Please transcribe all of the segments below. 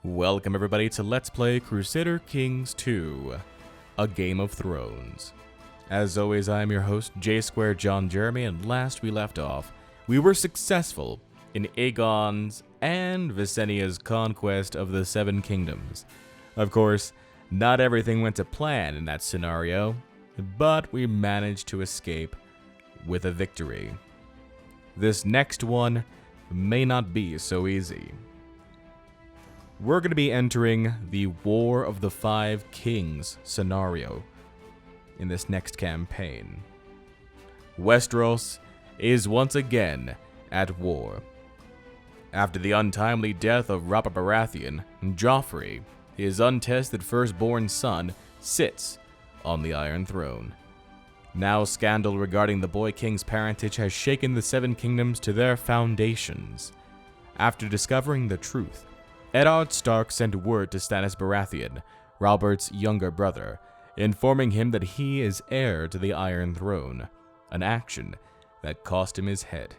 Welcome everybody to Let's Play Crusader Kings 2, A Game of Thrones. As always, I am your host, J-Square John Jeremy, and last we left off, we were successful in Aegon's and Visenia's conquest of the Seven Kingdoms. Of course, not everything went to plan in that scenario, but we managed to escape with a victory. This next one may not be so easy. We're going to be entering the War of the Five Kings scenario in this next campaign. Westeros is once again at war. After the untimely death of Robb Baratheon, Joffrey, his untested firstborn son, sits on the Iron Throne. Now scandal regarding the boy king's parentage has shaken the Seven Kingdoms to their foundations. After discovering the truth, Eddard Stark sent word to Stannis Baratheon, Robert's younger brother, informing him that he is heir to the Iron Throne, an action that cost him his head.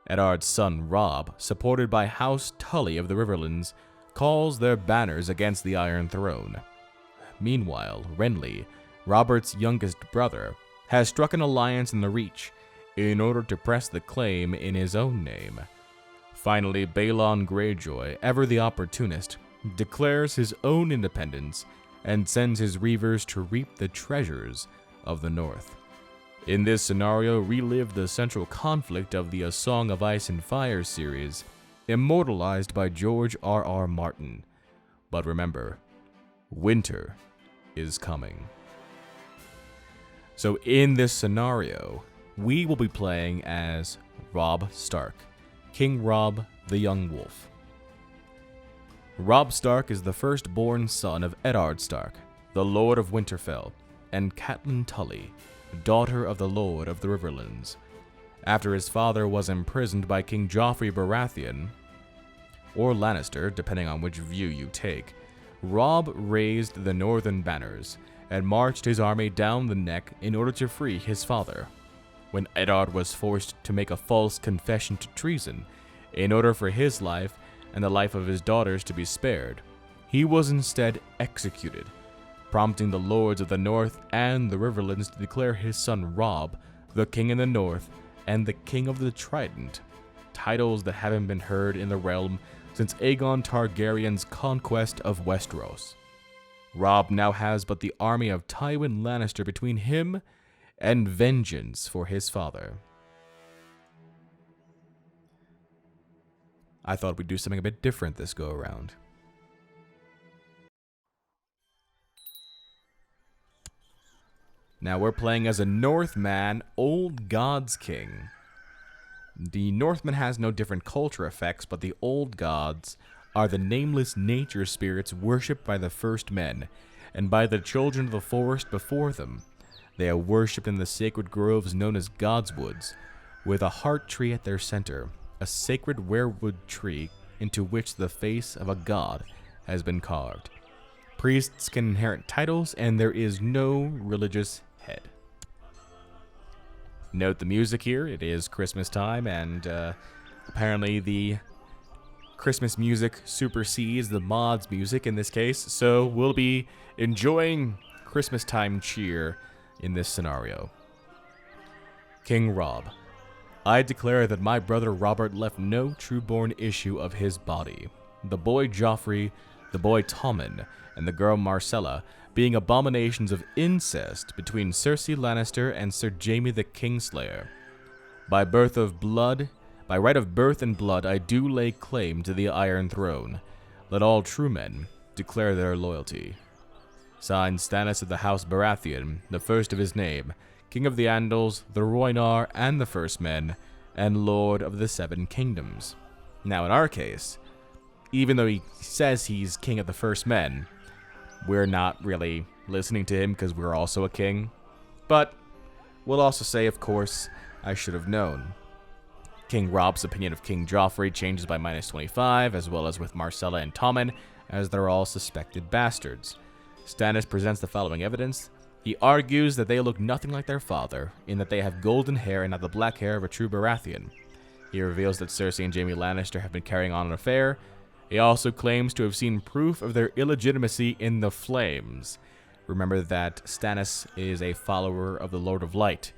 Eddard's son Robb, supported by House Tully of the Riverlands, calls their banners against the Iron Throne. Meanwhile, Renly, Robert's youngest brother, has struck an alliance in the Reach in order to press the claim in his own name. Finally, Balon Greyjoy, ever the opportunist, declares his own independence and sends his reavers to reap the treasures of the North. In this scenario, relive the central conflict of the A Song of Ice and Fire series, immortalized by George R.R. Martin. But remember, winter is coming. So in this scenario, we will be playing as Robb Stark, King Robb the Young Wolf. Robb Stark is the firstborn son of Eddard Stark, the Lord of Winterfell, and Catelyn Tully, daughter of the Lord of the Riverlands. After his father was imprisoned by King Joffrey Baratheon, or Lannister, depending on which view you take, Robb raised the northern banners and marched his army down the neck in order to free his father. When Eddard was forced to make a false confession to treason in order for his life and the life of his daughters to be spared, he was instead executed, prompting the lords of the North and the Riverlands to declare his son Robb the King in the North and the King of the Trident, titles that haven't been heard in the realm since Aegon Targaryen's conquest of Westeros. Robb now has but the army of Tywin Lannister between him and vengeance for his father. I thought we'd do something a bit different this go around. Now we're playing as a Northman, Old Gods King. The Northman has no different culture effects, but the Old Gods are the nameless nature spirits worshipped by the first men, and by the children of the forest before them. They are worshipped in the sacred groves known as Godswoods, with a heart tree at their center, a sacred weirwood tree into which the face of a god has been carved. Priests can inherit titles, and there is no religious head. Note the music here, it is Christmas time, and apparently the Christmas music supersedes the mods music in this case, so we'll be enjoying Christmas time cheer in this scenario. King Robb. I declare that my brother Robert left no true-born issue of his body. The boy Joffrey, the boy Tommen, and the girl Marcella being abominations of incest between Cersei Lannister and Sir Jaime the Kingslayer. By right of birth and blood, I do lay claim to the Iron Throne. Let all true men declare their loyalty. Signed, Stannis of the House Baratheon, the first of his name, King of the Andals, the Rhoynar, and the First Men, and Lord of the Seven Kingdoms. Now in our case, even though he says he's King of the First Men, we're not really listening to him because we're also a king. But we'll also say, of course, I should have known. King Robb's opinion of King Joffrey changes by -25, as well as with Marcella and Tommen, as they're all suspected bastards. Stannis presents the following evidence. He argues that they look nothing like their father, in that they have golden hair and not the black hair of a true Baratheon. He reveals that Cersei and Jaime Lannister have been carrying on an affair, He also claims to have seen proof of their illegitimacy in the flames. Remember that Stannis is a follower of the Lord of Light.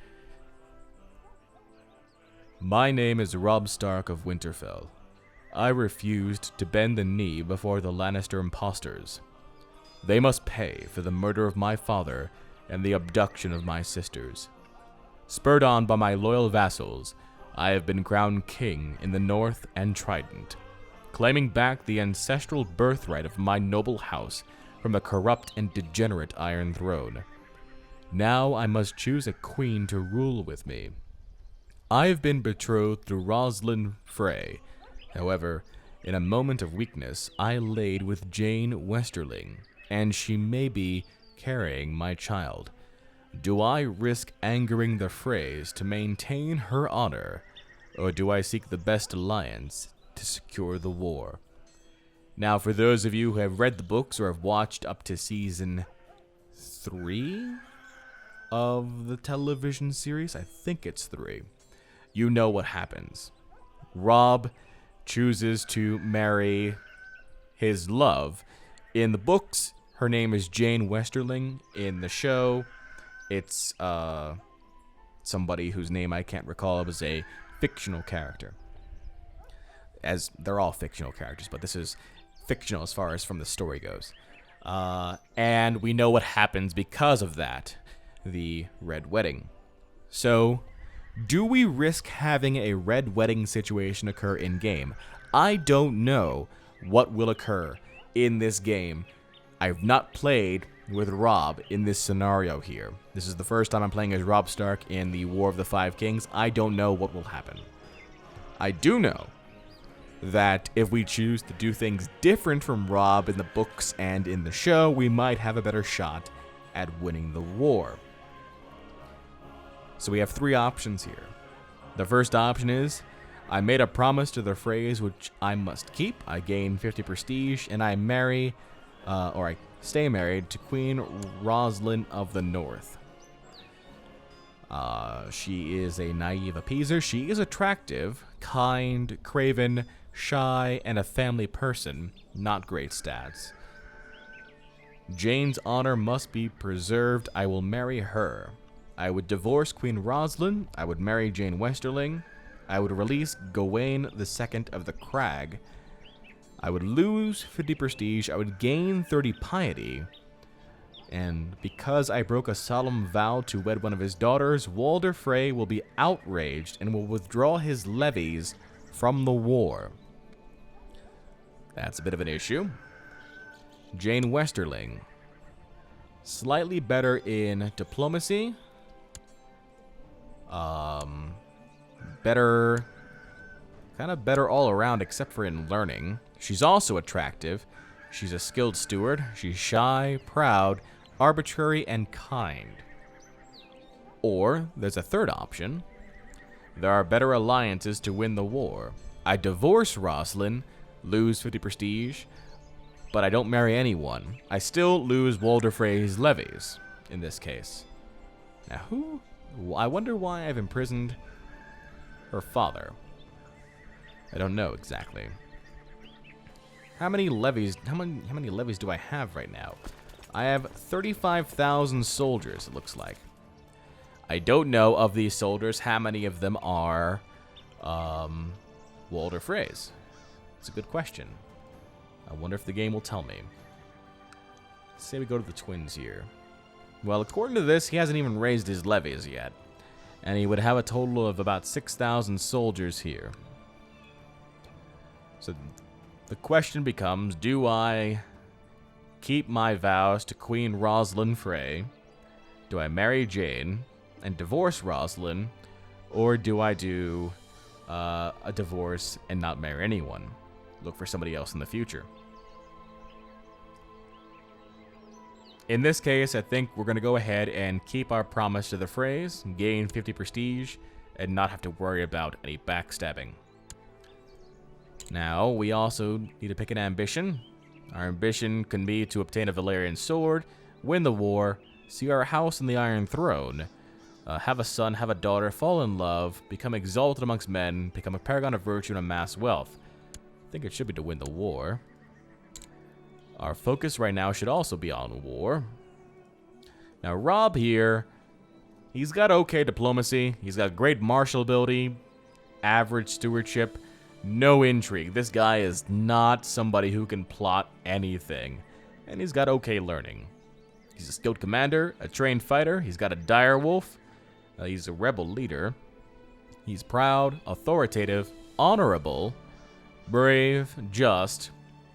My name is Robb Stark of Winterfell. I refused to bend the knee before the Lannister impostors. They must pay for the murder of my father and the abduction of my sisters. Spurred on by my loyal vassals, I have been crowned king in the North and Trident, claiming back the ancestral birthright of my noble house from the corrupt and degenerate Iron Throne. Now I must choose a queen to rule with me. I have been betrothed to Rosalind Frey. However, in a moment of weakness, I laid with Jane Westerling, and she may be carrying my child. Do I risk angering the Freys to maintain her honor, or do I seek the best alliance to secure the war? Now, for those of you who have read the books or have watched up to season 3 of the television series, I think it's 3, you know what happens. Robb chooses to marry his love. In the books, her name is Jane Westerling. In the show, it's somebody whose name I can't recall. It was a fictional character. As they're all fictional characters, but this is fictional as far as from the story goes. And we know what happens because of that, the Red Wedding. So, do we risk having a Red Wedding situation occur in-game? I don't know what will occur in this game. I've not played with Robb in this scenario here. This is the first time I'm playing as Robb Stark in the War of the Five Kings. I don't know what will happen. I do know that if we choose to do things different from Robb in the books and in the show, we might have a better shot at winning the war. So we have 3 options here. The first option is, I made a promise to the Freys which I must keep. I gain 50 prestige, and I marry, or I stay married to Queen Rosalind of the North. She is a naive appeaser. She is attractive, kind, craven, shy, and a family person. Not great stats. Jane's honor must be preserved. I will marry her. I would divorce Queen Rosalind. I would marry Jane Westerling. I would release Gawain II of the Crag. I would lose 50 prestige. I would gain 30 piety. And because I broke a solemn vow to wed one of his daughters, Walder Frey will be outraged and will withdraw his levies from the war. That's a bit of an issue. Jane Westerling. Slightly better in diplomacy. Better all around except for in learning. She's also attractive. She's a skilled steward. She's shy, proud, arbitrary, and kind. Or, there's a third option. There are better alliances to win the war. I divorce Rosalind, lose 50 prestige, but I don't marry anyone. I still lose Walder Frey's levies, in this case. Now I wonder why I've imprisoned her father. I don't know exactly. How many levies do I have right now? I have 35,000 soldiers, it looks like. I don't know of these soldiers how many of them are Walder Frey's. It's a good question. I wonder if the game will tell me. Let's say we go to the twins here. Well, according to this, he hasn't even raised his levies yet. And he would have a total of about 6,000 soldiers here. So the question becomes, do I keep my vows to Queen Rosalind Frey? Do I marry Jane and divorce Rosalind? Or do I do a divorce and not marry anyone? Look for somebody else in the future. In this case, I think we're going to go ahead and keep our promise to the Freys, gain 50 prestige, and not have to worry about any backstabbing. Now, we also need to pick an ambition. Our ambition can be to obtain a Valyrian sword, win the war, see our house in the Iron Throne, have a son, have a daughter, fall in love, become exalted amongst men, become a paragon of virtue and amass wealth. I think it should be to win the war. Our focus right now should also be on war. Now, Robb here, he's got okay diplomacy. He's got great martial ability, average stewardship, no intrigue. This guy is not somebody who can plot anything. And he's got okay learning. He's a skilled commander, a trained fighter. He's got a dire wolf. He's a rebel leader. He's proud, authoritative, honorable, brave, just,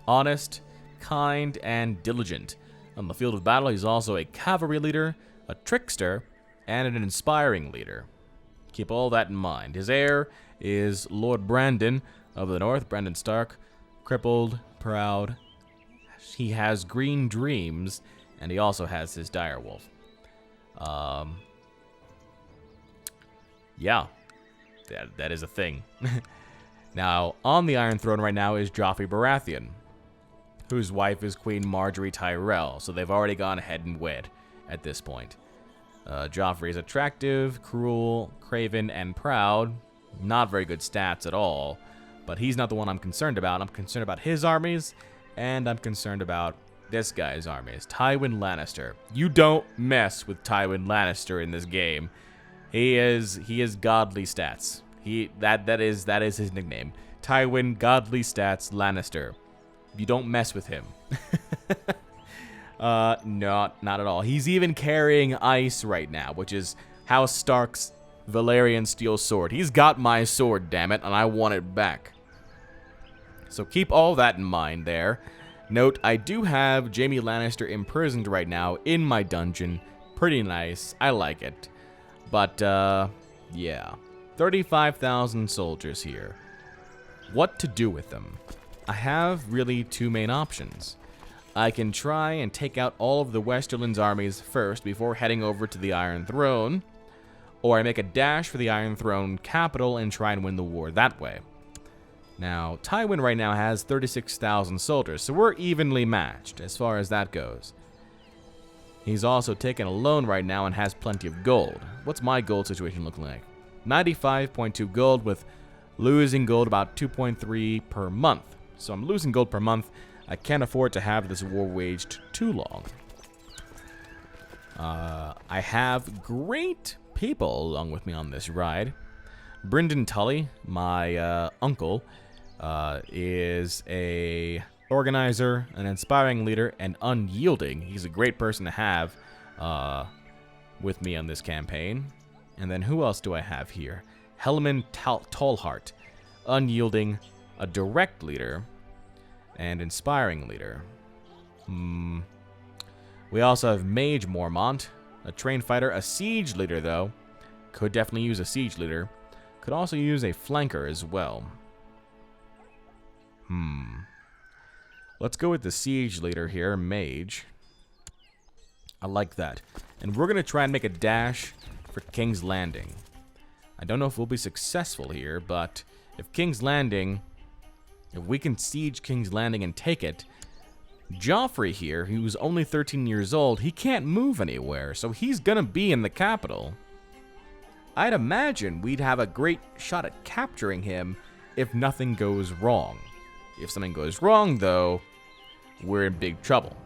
honest, kind, and diligent. On the field of battle, he's also a cavalry leader, a trickster, and an inspiring leader. Keep all that in mind. His heir is Lord Brandon of the North, Brandon Stark, crippled, proud. He has green dreams, and he also has his direwolf. Yeah, that is a thing. Now, on the Iron Throne right now is Joffrey Baratheon, whose wife is Queen Marjorie Tyrell, so they've already gone ahead and wed at this point. Joffrey is attractive, cruel, craven, and proud. Not very good stats at all, but he's not the one I'm concerned about. I'm concerned about his armies, and I'm concerned about this guy's armies. Tywin Lannister. You don't mess with Tywin Lannister in this game. He is godly stats. That is his nickname. Tywin Godly Stats Lannister. You don't mess with him. Not at all. He's even carrying ice right now, which is House Stark's Valyrian steel sword. He's got my sword, damn it, and I want it back. So keep all that in mind there. Note, I do have Jaime Lannister imprisoned right now in my dungeon. Pretty nice. I like it. But, yeah. 35,000 soldiers here. What to do with them? I have really two main options. I can try and take out all of the Westerland's armies first before heading over to the Iron Throne, or I make a dash for the Iron Throne capital and try and win the war that way. Now, Tywin right now has 36,000 soldiers, so we're evenly matched as far as that goes. He's also taken a loan right now and has plenty of gold. What's my gold situation look like? 95.2 gold with losing gold about 2.3 per month. So I'm losing gold per month. I can't afford to have this war waged too long. I have great people along with me on this ride. Brynden Tully, my uncle, is a organizer, an inspiring leader, and unyielding. He's a great person to have with me on this campaign. And then who else do I have here? Helman Tallhart, unyielding, a direct leader, and inspiring leader. We also have Mage Mormont, a trained fighter, a siege leader though. Could definitely use a siege leader. Could also use a flanker as well. Let's go with the siege leader here, Mage. I like that. And we're going to try and make a dash for King's Landing. I don't know if we'll be successful here, but if we can siege King's Landing and take it, Joffrey here, who's only 13 years old, he can't move anywhere, so he's going to be in the capital. I'd imagine we'd have a great shot at capturing him if nothing goes wrong. If something goes wrong, though, we're in big trouble.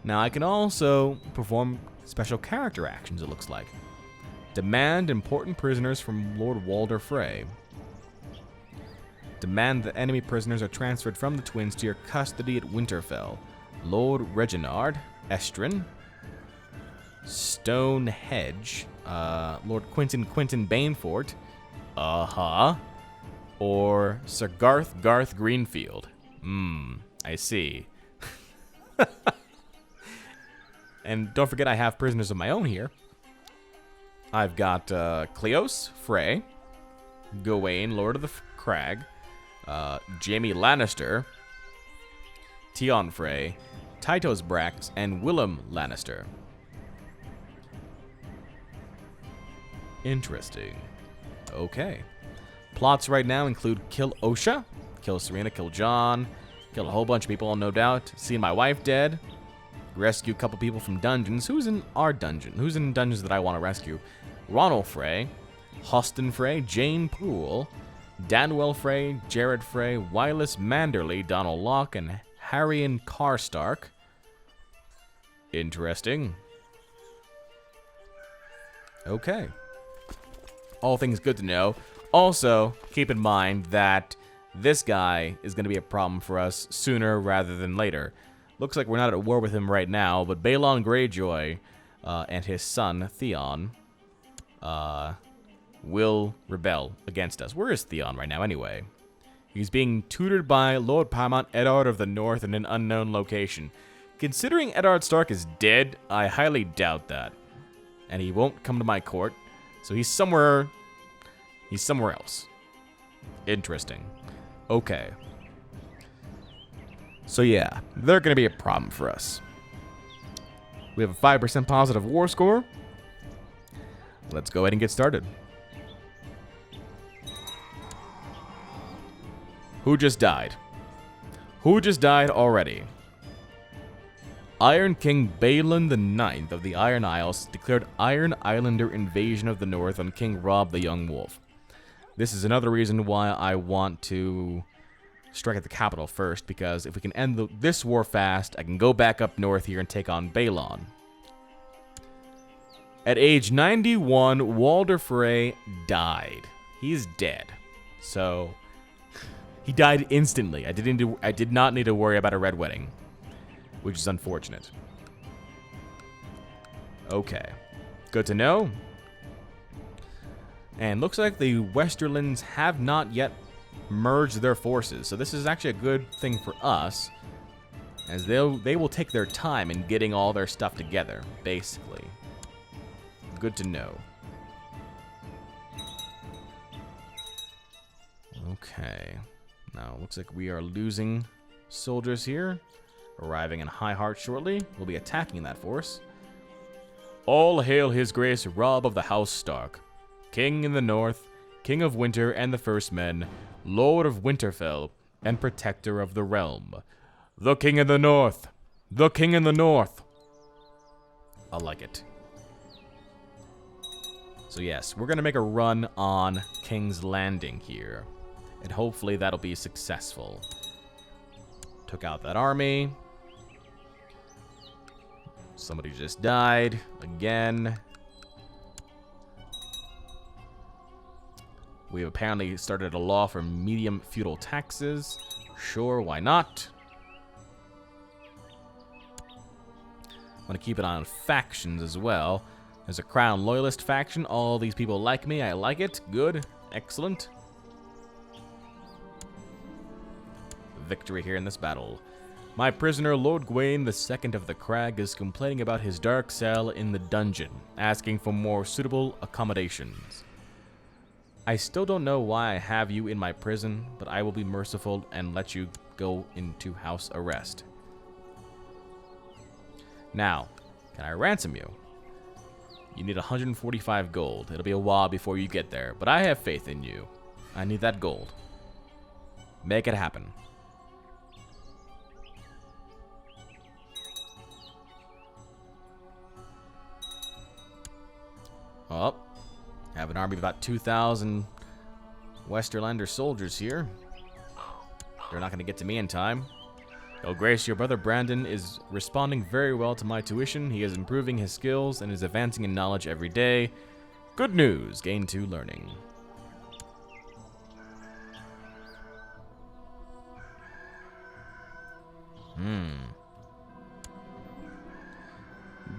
Now, I can also perform special character actions, it looks like. Demand important prisoners from Lord Walder Frey. Demand that enemy prisoners are transferred from the twins to your custody at Winterfell. Lord Reginald Estrin. Stonehenge. Lord Quentin Banefort. Or Sir Garth Greenfield. I see. And don't forget I have prisoners of my own here. I've got Cleos Frey, Gawain, Lord of the Crag, Jaime Lannister, Tion Frey, Tytos Brax, and Willem Lannister. Interesting. Okay. Plots right now include kill Osha, kill Serena, kill Jon, kill a whole bunch of people, no doubt, see my wife dead, rescue a couple people from dungeons. Who's in our dungeon? Who's in dungeons that I want to rescue? Ronald Frey, Hoston Frey, Jane Poole, Danwell Frey, Jared Frey, Wylis Manderley, Donald Locke, and Harrion Karstark. Interesting. Okay. All things good to know. Also, keep in mind that this guy is going to be a problem for us sooner rather than later. Looks like we're not at war with him right now, but Balon Greyjoy and his son, Theon, will rebel against us. Where is Theon right now, anyway? He's being tutored by Lord Paramount Eddard of the North in an unknown location. Considering Eddard Stark is dead, I highly doubt that. And he won't come to my court, so he's somewhere else. Interesting. Okay. So yeah, they're going to be a problem for us. We have a 5% positive war score. Let's go ahead and get started. Who just died? Who just died already? Iron King Balon IX of the Iron Isles declared Iron Islander invasion of the North on King Robb the Young Wolf. This is another reason why I want to strike at the capital first, because if we can end this war fast, I can go back up north here and take on Balon. At age 91, Walder Frey died. He's dead. So, he died instantly. I did not need to worry about a red wedding, which is unfortunate. Okay. Good to know. And looks like the Westerlands have not yet merged their forces, so this is actually a good thing for us, as they will take their time in getting all their stuff together, basically. Good to know. Okay. Now, looks like we are losing soldiers here. Arriving in High Heart shortly. We'll be attacking that force. All hail His Grace Robb of the House Stark, King in the North, King of Winter and the First Men, Lord of Winterfell, and Protector of the Realm. The King in the North! The King in the North! I like it. So yes, we're going to make a run on King's Landing here. And hopefully that'll be successful. Took out that army. Somebody just died. Again. We've apparently started a law for medium feudal taxes. Sure, why not? I want to keep it on factions as well. There's a Crown Loyalist faction. All these people like me. I like it. Good. Excellent. Victory here in this battle. My prisoner, Lord Gawain II of the Crag, is complaining about his dark cell in the dungeon, asking for more suitable accommodations. I still don't know why I have you in my prison, but I will be merciful and let you go into house arrest. Now, can I ransom you? You need 145 gold. It'll be a while before you get there, but I have faith in you. I need that gold. Make it happen. Oh, have an army of about 2,000 Westerlander soldiers here. They're not going to get to me in time. Your Grace, your brother Brandon is responding very well to my tuition. He is improving his skills and is advancing in knowledge every day. Good news, gain 2 learning.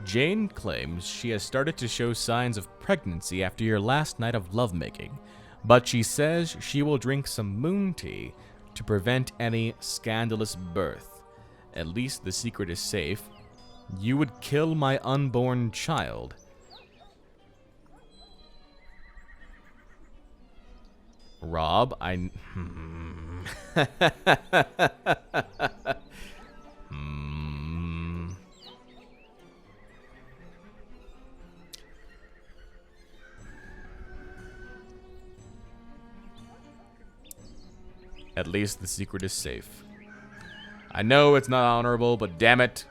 Jane claims she has started to show signs of pregnancy after your last night of lovemaking, but she says she will drink some moon tea to prevent any scandalous birth. At least the secret is safe. You would kill my unborn child. Robb, At least the secret is safe. I know it's not honorable, but damn it,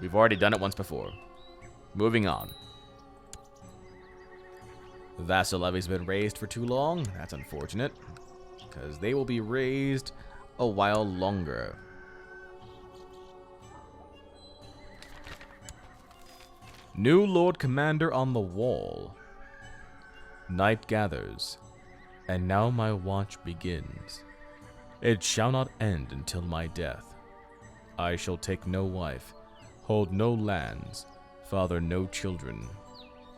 we've already done it once before. Moving on. The vassal levy's been raised for too long. That's unfortunate. because they will be raised a while longer. New Lord Commander on the wall. Night gathers, and now my watch begins. It shall not end until my death. I shall take no wife, hold no lands, father no children.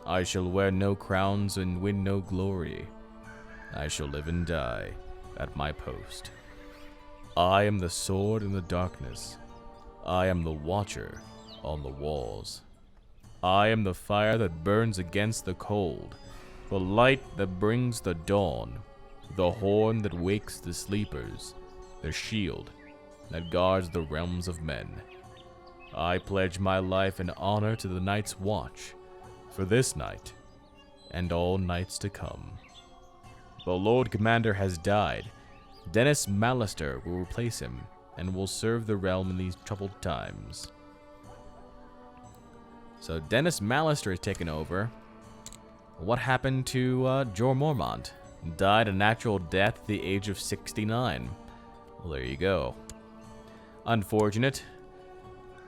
I shall wear no crowns and win no glory. I shall live and die at my post. I am the sword in the darkness. I am the watcher on the walls. I am the fire that burns against the cold, the light that brings the dawn, the horn that wakes the sleepers, the shield that guards the realms of men. I pledge my life and honor to the night's watch, for this night and all nights to come. The Lord Commander has died. Dennis Mallister will replace him and will serve the realm in these troubled times. So Dennis Mallister has taken over. What happened to Jorah Mormont? Died a natural death at the age of 69. Well, there you go. Unfortunate.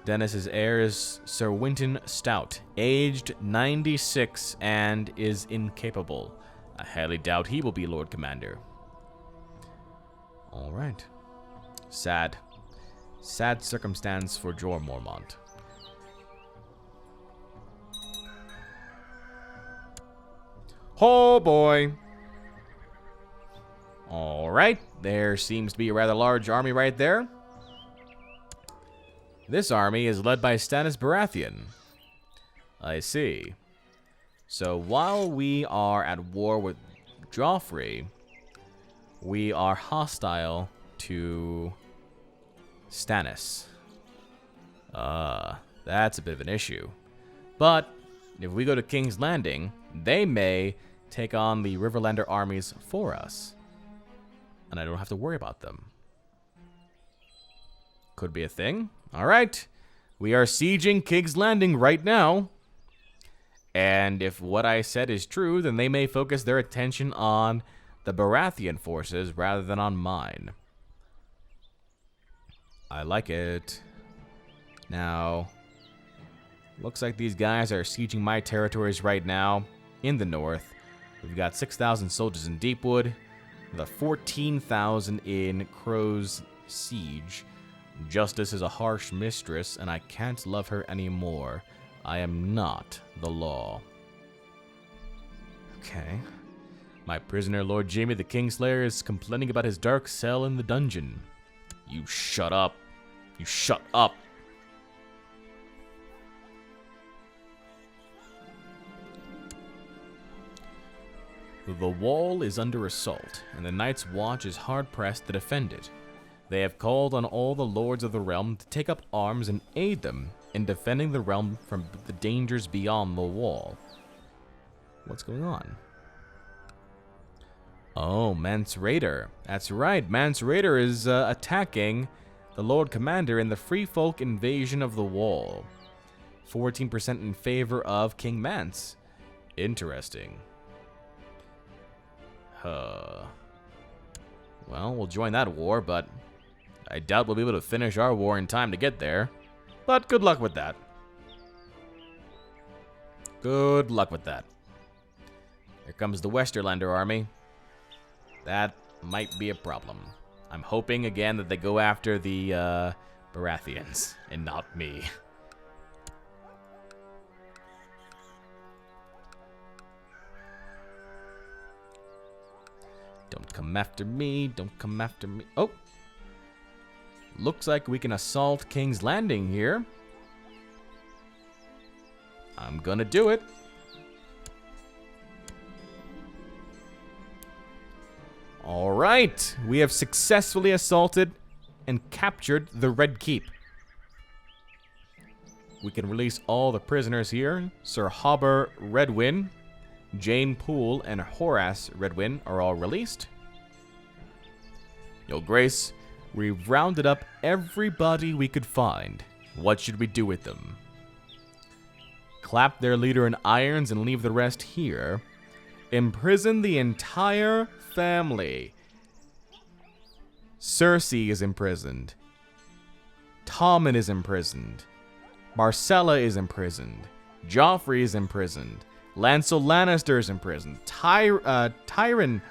Dennis's heir is Sir Winton Stout, aged 96 and is incapable. I highly doubt he will be Lord Commander. Alright. Sad. Sad circumstance for Jorah Mormont. Oh boy. Alright, there seems to be a rather large army right there. This army is led by Stannis Baratheon. I see. So while we are at war with Joffrey, we are hostile to Stannis. That's a bit of an issue. But if we go to King's Landing, they may take on the Riverlander armies for us. And I don't have to worry about them. Could be a thing. Alright. We are sieging King's Landing right now. And if what I said is true, then they may focus their attention on the Baratheon forces rather than on mine. I like it. Now, looks like these guys are sieging my territories right now in the north. We've got 6,000 soldiers in Deepwood, the 14,000 in Crow's Siege. Justice is a harsh mistress, and I can't love her anymore. I am not the law. Okay. My prisoner, Lord Jaime the Kingslayer, is complaining about his dark cell in the dungeon. You shut up. You shut up. The wall is under assault, and the Night's Watch is hard-pressed to defend it. They have called on all the lords of the realm to take up arms and aid them in defending the realm from the dangers beyond the wall. What's going on? Oh, Mance Rayder. That's right, Mance Rayder is attacking the Lord Commander in the Free Folk invasion of the wall. 14% in favor of King Mance. Interesting. Well, we'll join that war, but I doubt we'll be able to finish our war in time to get there. But good luck with that. Good luck with that. Here comes the Westerlander army. That might be a problem. I'm hoping again that they go after the Baratheons and not me. Don't come after me. Don't come after me. Oh. Looks like we can assault King's Landing here. I'm gonna do it. Alright. We have successfully assaulted and captured the Red Keep. We can release all the prisoners here. Sir Hobber Redwyn, Jane Poole, and Horace Redwyn are all released. Your Grace, we've rounded up everybody we could find. What should we do with them? Clap their leader in irons and leave the rest here. Imprison the entire family. Cersei is imprisoned. Tommen is imprisoned. Marcella is imprisoned. Joffrey is imprisoned. Lancel Lannister is imprisoned. Tyrion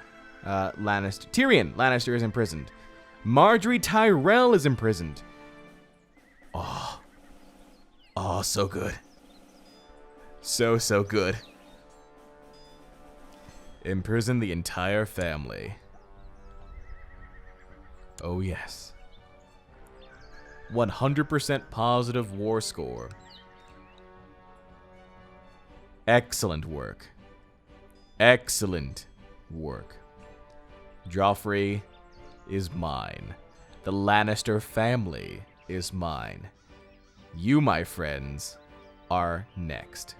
Lannister is imprisoned. Marjorie Tyrell is imprisoned. Oh, so good. So good. Imprison the entire family. Oh yes. 100% positive war score. Excellent work. Excellent work. Joffrey is mine. The Lannister family is mine. You, my friends, are next.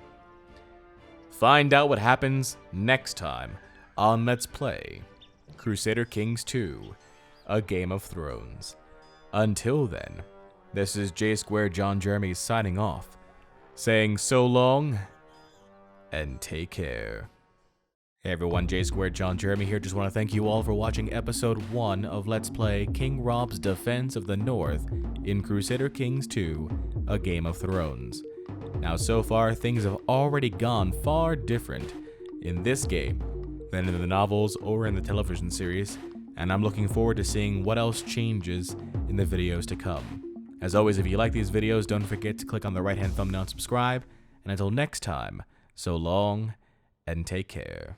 Find out what happens next time on Let's Play Crusader Kings 2, A Game of Thrones. Until then, this is J Square John Jeremy signing off, saying so long and take care. Hey everyone, J Square John Jeremy here. Just want to thank you all for watching episode 1 of Let's Play King Robb's Defense of the North in Crusader Kings 2, A Game of Thrones. Now so far, things have already gone far different in this game than in the novels or in the television series, and I'm looking forward to seeing what else changes in the videos to come. As always, if you like these videos, don't forget to click on the right-hand thumbnail and subscribe, and until next time, so long and take care.